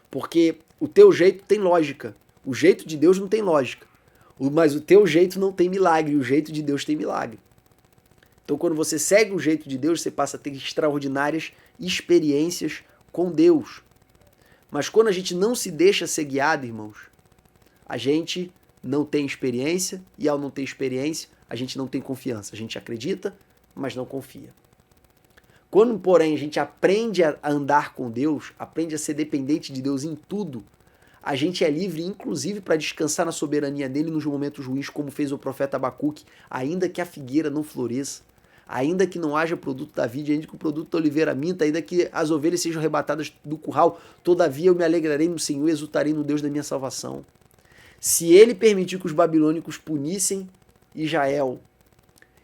S1: Porque o teu jeito tem lógica. O jeito de Deus não tem lógica. Mas o teu jeito não tem milagre. O jeito de Deus tem milagre. Então, quando você segue o jeito de Deus, você passa a ter extraordinárias experiências com Deus. Mas quando a gente não se deixa ser guiado, irmãos, a gente não tem experiência, e ao não ter experiência, a gente não tem confiança. A gente acredita, mas não confia. Quando, porém, a gente aprende a andar com Deus, aprende a ser dependente de Deus em tudo, a gente é livre, inclusive, para descansar na soberania dele nos momentos ruins, como fez o profeta Abacuque, ainda que a figueira não floresça, ainda que não haja produto da vide, ainda que o produto da oliveira minta, ainda que as ovelhas sejam arrebatadas do curral, todavia eu me alegrarei no Senhor e exultarei no Deus da minha salvação. Se ele permitir que os babilônicos punissem Israel,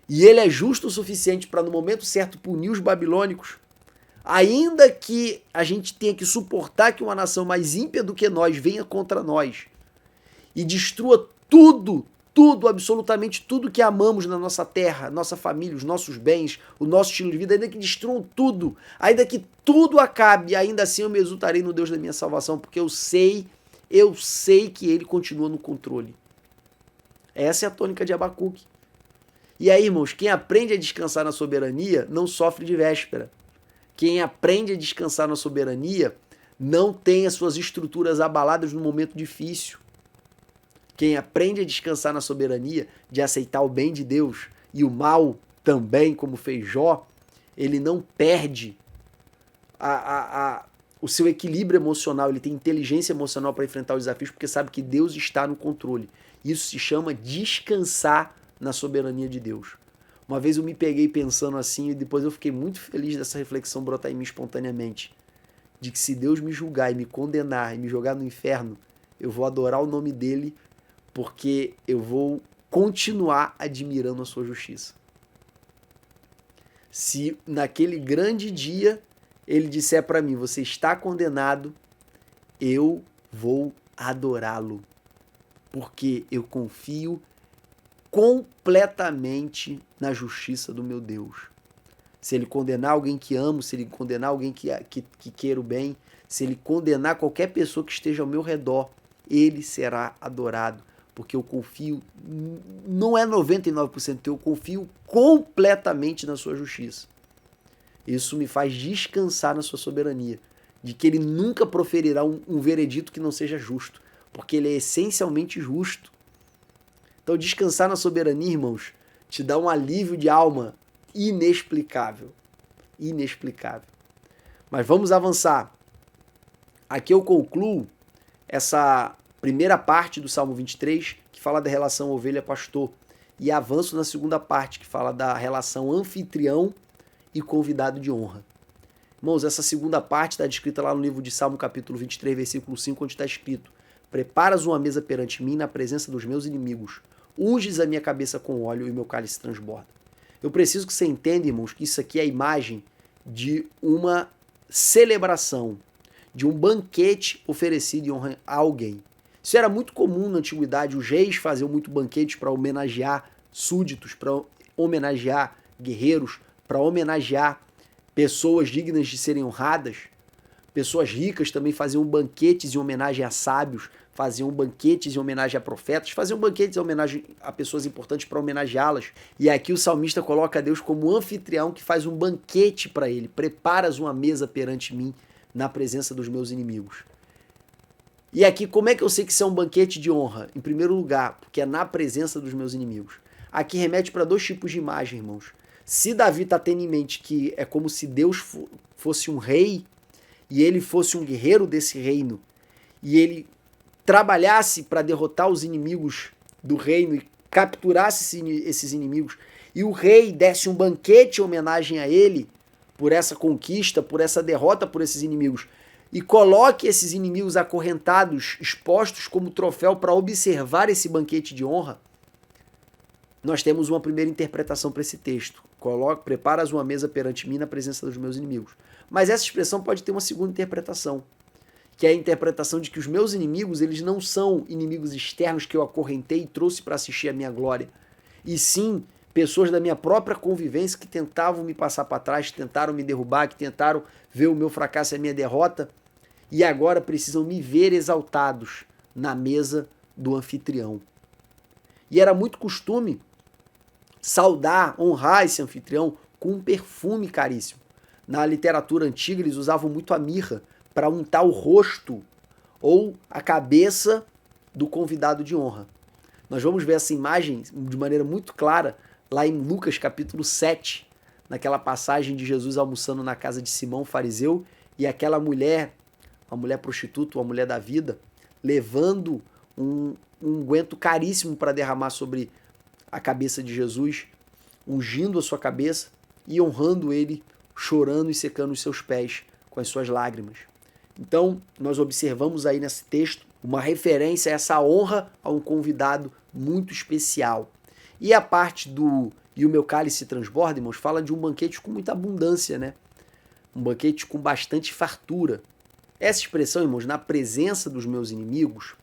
S1: e ele é justo o suficiente para no momento certo punir os babilônicos, ainda que a gente tenha que suportar que uma nação mais ímpia do que nós venha contra nós e destrua tudo, absolutamente tudo que amamos na nossa terra, nossa família, os nossos bens, o nosso estilo de vida, ainda que destruam tudo, ainda que tudo acabe, ainda assim eu me exultarei no Deus da minha salvação, porque eu sei que ele continua no controle. Essa é a tônica de Abacuque. E aí, irmãos, quem aprende a descansar na soberania não sofre de véspera. Quem aprende a descansar na soberania não tem as suas estruturas abaladas no momento difícil. Quem aprende a descansar na soberania, de aceitar o bem de Deus e o mal também, como fez Jó, ele não perde o seu equilíbrio emocional, ele tem inteligência emocional para enfrentar os desafios, porque sabe que Deus está no controle. Isso se chama descansar na soberania de Deus. Uma vez eu me peguei pensando assim e depois eu fiquei muito feliz dessa reflexão brotar em mim espontaneamente, de que se Deus me julgar e me condenar e me jogar no inferno, eu vou adorar o nome dele, porque eu vou continuar admirando a sua justiça. Se naquele grande dia ele disser para mim, você está condenado, eu vou adorá-lo, porque eu confio completamente na justiça do meu Deus. Se ele condenar alguém que amo, se ele condenar alguém que queira o bem, se ele condenar qualquer pessoa que esteja ao meu redor, ele será adorado, porque eu confio, não é 99%, eu confio completamente na sua justiça. Isso me faz descansar na sua soberania, de que ele nunca proferirá um veredito que não seja justo, porque ele é essencialmente justo. Então descansar na soberania, irmãos, te dá um alívio de alma inexplicável. Inexplicável. Mas vamos avançar. Aqui eu concluo essa primeira parte do Salmo 23, que fala da relação ovelha-pastor, e avanço na segunda parte, que fala da relação anfitrião e convidado de honra. Irmãos, essa segunda parte está descrita lá no livro de Salmo, capítulo 23, versículo 5, onde está escrito: preparas uma mesa perante mim na presença dos meus inimigos, unges a minha cabeça com óleo e o meu cálice transborda. Eu preciso que você entenda, irmãos, que isso aqui é a imagem de uma celebração, de um banquete oferecido em honra a alguém. Isso era muito comum na antiguidade, os reis faziam muito banquetes para homenagear súditos, para homenagear guerreiros, para homenagear pessoas dignas de serem honradas. Pessoas ricas também faziam banquetes em homenagem a sábios, faziam banquetes em homenagem a profetas, faziam banquetes em homenagem a pessoas importantes para homenageá-las. E aqui o salmista coloca Deus como anfitrião que faz um banquete para ele. Preparas uma mesa perante mim na presença dos meus inimigos. E aqui, como é que eu sei que isso é um banquete de honra? Em primeiro lugar, porque é na presença dos meus inimigos. Aqui remete para dois tipos de imagem, irmãos. Se Davi está tendo em mente que é como se Deus fosse um rei e ele fosse um guerreiro desse reino e ele trabalhasse para derrotar os inimigos do reino e capturasse esses inimigos e o rei desse um banquete em homenagem a ele por essa conquista, por essa derrota por esses inimigos e coloque esses inimigos acorrentados, expostos como troféu para observar esse banquete de honra, nós temos uma primeira interpretação para esse texto. Preparas uma mesa perante mim na presença dos meus inimigos. Mas essa expressão pode ter uma segunda interpretação, que é a interpretação de que os meus inimigos, eles não são inimigos externos que eu acorrentei e trouxe para assistir a minha glória, e sim pessoas da minha própria convivência que tentavam me passar para trás, que tentaram me derrubar, que tentaram ver o meu fracasso e a minha derrota, e agora precisam me ver exaltados na mesa do anfitrião. E era muito costume saudar, honrar esse anfitrião com um perfume caríssimo. Na literatura antiga eles usavam muito a mirra para untar o rosto ou a cabeça do convidado de honra. Nós vamos ver essa imagem de maneira muito clara lá em Lucas capítulo 7, naquela passagem de Jesus almoçando na casa de Simão, fariseu, e aquela mulher, uma mulher prostituta, uma mulher da vida, levando um unguento caríssimo para derramar sobre a cabeça de Jesus, ungindo a sua cabeça e honrando ele, chorando e secando os seus pés com as suas lágrimas. Então, nós observamos aí nesse texto uma referência a essa honra a um convidado muito especial. E a parte do "e o meu cálice transborda", irmãos, fala de um banquete com muita abundância, né? Um banquete com bastante fartura. Essa expressão, irmãos, na presença dos meus inimigos,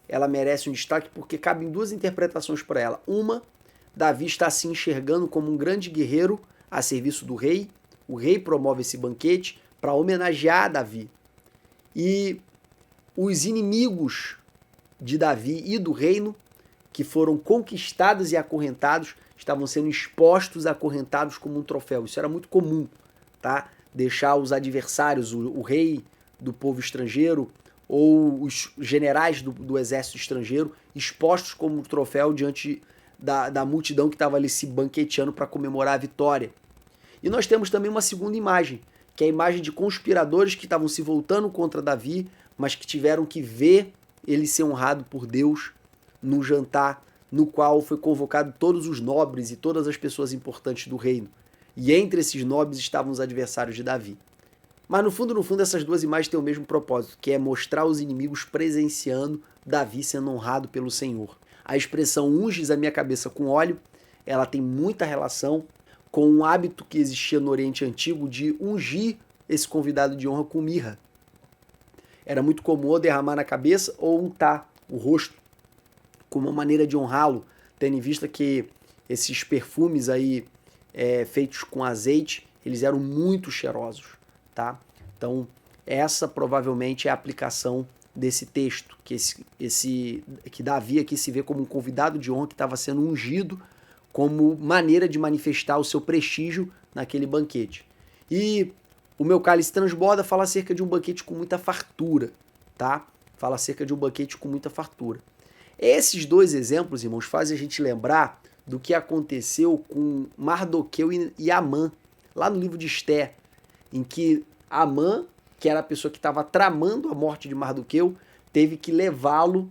S1: ela merece um destaque porque cabem duas interpretações para ela. Uma, Davi está se enxergando como um grande guerreiro a serviço do rei. O rei promove esse banquete para homenagear Davi. E os inimigos de Davi e do reino, que foram conquistados e acorrentados, estavam sendo expostos, acorrentados como um troféu. Isso era muito comum, tá? Deixar os adversários, o rei do povo estrangeiro ou os generais do exército estrangeiro, expostos como um troféu diante da multidão que estava ali se banqueteando para comemorar a vitória. E nós temos também uma segunda imagem, que é a imagem de conspiradores que estavam se voltando contra Davi, mas que tiveram que ver ele ser honrado por Deus num jantar no qual foi convocado todos os nobres e todas as pessoas importantes do reino. E entre esses nobres estavam os adversários de Davi. Mas no fundo, essas duas imagens têm o mesmo propósito, que é mostrar os inimigos presenciando Davi sendo honrado pelo Senhor. A expressão "unges a minha cabeça com óleo", ela tem muita relação com um hábito que existia no Oriente Antigo de ungir esse convidado de honra com mirra. Era muito comum derramar na cabeça ou untar o rosto como uma maneira de honrá-lo, tendo em vista que esses perfumes aí feitos com azeite, eles eram muito cheirosos, tá? Então, essa provavelmente é a aplicação desse texto, que Davi aqui se vê como um convidado de honra que estava sendo ungido como maneira de manifestar o seu prestígio naquele banquete. E o meu cálice transborda fala acerca de um banquete com muita fartura, tá? Fala acerca de um banquete com muita fartura. Esses dois exemplos, irmãos, fazem a gente lembrar do que aconteceu com Mardoqueu e Amã, lá no livro de Esther, em que Amã, que era a pessoa que estava tramando a morte de Mardoqueu, teve que levá-lo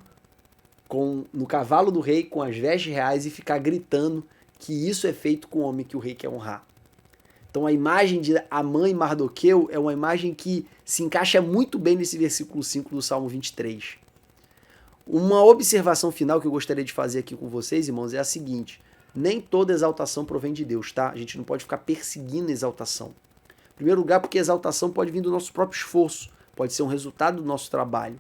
S1: no cavalo do rei com as vestes reais e ficar gritando que isso é feito com o homem que o rei quer honrar. Então a imagem de Amã e Mardoqueu é uma imagem que se encaixa muito bem nesse versículo 5 do Salmo 23. Uma observação final que eu gostaria de fazer aqui com vocês, irmãos, é a seguinte: nem toda exaltação provém de Deus, tá? A gente não pode ficar perseguindo a exaltação. Em primeiro lugar, porque a exaltação pode vir do nosso próprio esforço, pode ser um resultado do nosso trabalho.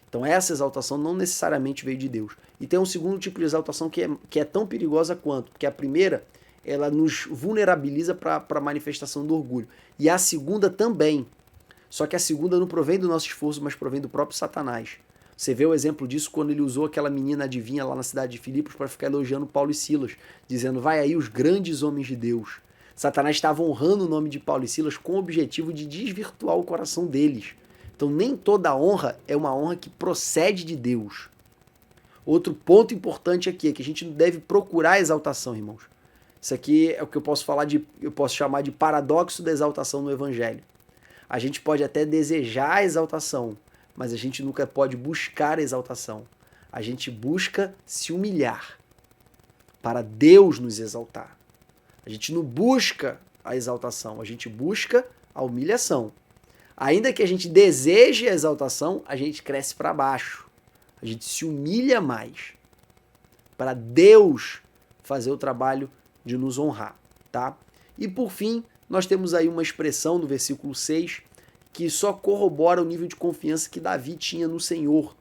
S1: Então essa exaltação não necessariamente veio de Deus. E tem um segundo tipo de exaltação que é tão perigosa quanto, porque a primeira, ela nos vulnerabiliza para a manifestação do orgulho. E a segunda também. Só que a segunda não provém do nosso esforço, mas provém do próprio Satanás. Você vê o exemplo disso quando ele usou aquela menina adivinha lá na cidade de Filipos para ficar elogiando Paulo e Silas, dizendo: vai aí os grandes homens de Deus. Satanás estava honrando o nome de Paulo e Silas com o objetivo de desvirtuar o coração deles. Então nem toda honra é uma honra que procede de Deus. Outro ponto importante aqui é que a gente não deve procurar a exaltação, irmãos. Isso aqui é o que eu posso chamar de paradoxo da exaltação no Evangelho. A gente pode até desejar a exaltação, mas a gente nunca pode buscar a exaltação. A gente busca se humilhar para Deus nos exaltar. A gente não busca a exaltação, a gente busca a humilhação. Ainda que a gente deseje a exaltação, a gente cresce para baixo. A gente se humilha mais para Deus fazer o trabalho de nos honrar, tá? E por fim, nós temos aí uma expressão no versículo 6 que só corrobora o nível de confiança que Davi tinha no Senhor,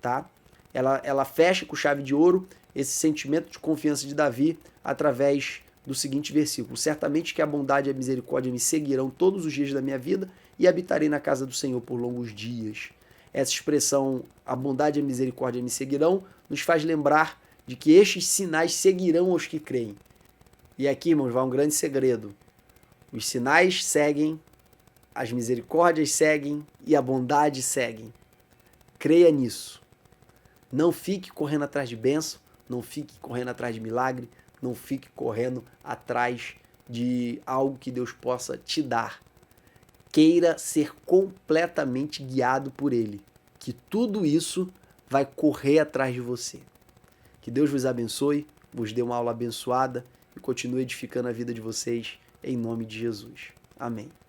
S1: tá? Ela fecha com chave de ouro esse sentimento de confiança de Davi através do seguinte versículo: certamente que a bondade e a misericórdia me seguirão todos os dias da minha vida e habitarei na casa do Senhor por longos dias. Essa expressão, a bondade e a misericórdia me seguirão, nos faz lembrar de que estes sinais seguirão aos que creem. E aqui, irmãos, vai um grande segredo. Os sinais seguem, as misericórdias seguem e a bondade seguem. Creia nisso. Não fique correndo atrás de bênção, não fique correndo atrás de milagre, não fique correndo atrás de algo que Deus possa te dar. Queira ser completamente guiado por Ele, que tudo isso vai correr atrás de você. Que Deus vos abençoe, vos dê uma aula abençoada e continue edificando a vida de vocês em nome de Jesus. Amém.